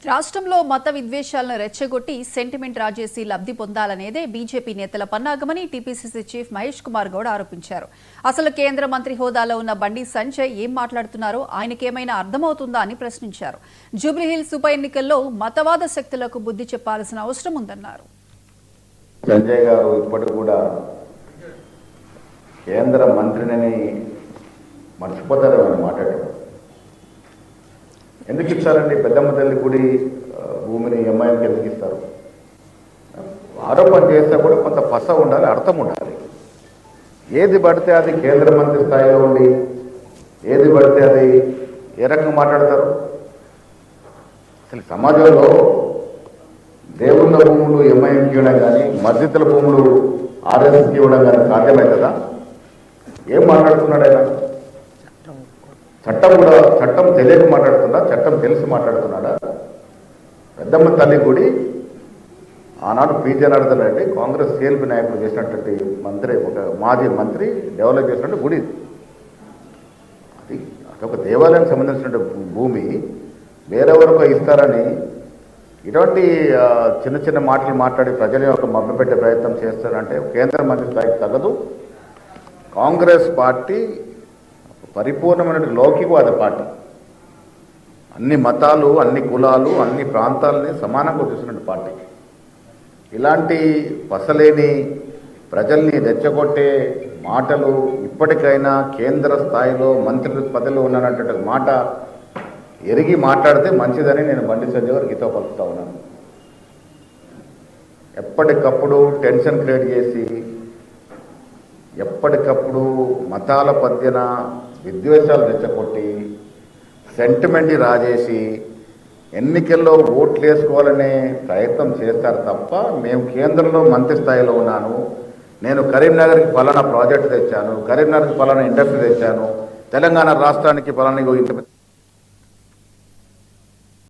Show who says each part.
Speaker 1: రాష్ట్రంలో మత విద్వేషాలను రెచ్చగొట్టి సెంటిమెంట్ రాజేసి లబ్ధి పొందాలనేదే బీజేపీ నేతల పన్నాగమని టీపీసీసీ చీఫ్ మహేష్ కుమార్ గౌడ్ ఆరోపించారు. అసలు కేంద్ర మంత్రి హోదాలో ఉన్న బండి సంజయ్ ఏం మాట్లాడుతున్నారో ఆయనకేమైనా అర్థమవుతుందా అని ప్రశ్నించారు. జూబ్లీహిల్స్ ఉప ఎన్నికల్లో మతవాద శక్తులకు బుద్ధి చెప్పాల్సిన అవసరం ఉందన్నారు.
Speaker 2: సంజయ్ గారు ఇప్పటికి కూడా కేంద్ర మంత్రిని మర్చిపోతారేమని మాట్లాడారు. ఎందుకు ఇస్తారండి? పెద్దమ్మ తల్లి గుడి భూమిని ఎంఐఎంకి ఎందుకు ఇస్తారు? ఆరోపణ చేస్తే కూడా కొంత పస ఉండాలి, అర్థం ఉండాలి. ఏది పడితే అది కేంద్ర మంత్రి స్థాయిలో ఉండి ఏది పడితే అది ఏ రకంగా మాట్లాడతారు? అసలు సమాజంలో దేవుళ్ళ భూములు ఎంఐఎంకి ఇవ్వడం కానీ మస్జిద్ల భూములు ఆర్ఎస్ఎస్కి ఇవ్వడం కానీ సాధ్యమే కదా? ఏం మాట్లాడుతున్నాడు ఆయన? చట్టం తెలియక మాట్లాడుతున్నా, చట్టం తెలిసి మాట్లాడుతున్నాడా? పెద్దమ్మ తల్లి గుడి ఆనాడు పి జనార్దన్ రెడ్డి కాంగ్రెస్ సిఎల్పి నాయకుడు చేసినటువంటి మంత్రి, ఒక మాజీ మంత్రి డెవలప్ చేసినట్టు గుడి. అది అదొక దేవాలయానికి సంబంధించిన భూమి వేరెవరకు ఇస్తారని ఇటువంటి చిన్న చిన్న మాటలు మాట్లాడి ప్రజల యొక్క మభ్యపెట్టే ప్రయత్నం చేస్తారంటే కేంద్ర మంత్రి స్థాయికి తగదు. కాంగ్రెస్ పార్టీ పరిపూర్ణమైన లౌకికవాద పార్టీ. అన్ని మతాలు, అన్ని కులాలు, అన్ని ప్రాంతాలని సమానంగా చూసినటువంటి పార్టీ. ఇలాంటి పసలేని ప్రజల్ని రెచ్చగొట్టే మాటలు ఇప్పటికైనా కేంద్ర స్థాయిలో మంత్రి పదవిలో ఉన్నటువంటి మాట ఎరిగి మాట్లాడితే మంచిదని నేను బండి సంజయ్ గారికి హితవు పలుకుతా ఉన్నాను. ఎప్పటికప్పుడు టెన్షన్ క్రియేట్ చేసి ఎప్పటికప్పుడు మతాల పద్యన విద్వేషాలు రెచ్చగొట్టి సెంటిమెంట్ రాజేసి ఎన్నికల్లో ఓట్లు వేసుకోవాలనే ప్రయత్నం చేస్తారు తప్ప మేము కేంద్రంలో మంత్రి స్థాయిలో ఉన్నాను, నేను కరీంనగర్కి పలానా ప్రాజెక్టు తెచ్చాను, కరీంనగర్కి పలానా ఇండస్ట్రీ తెచ్చాను, తెలంగాణ రాష్ట్రానికి పలానా ఇంత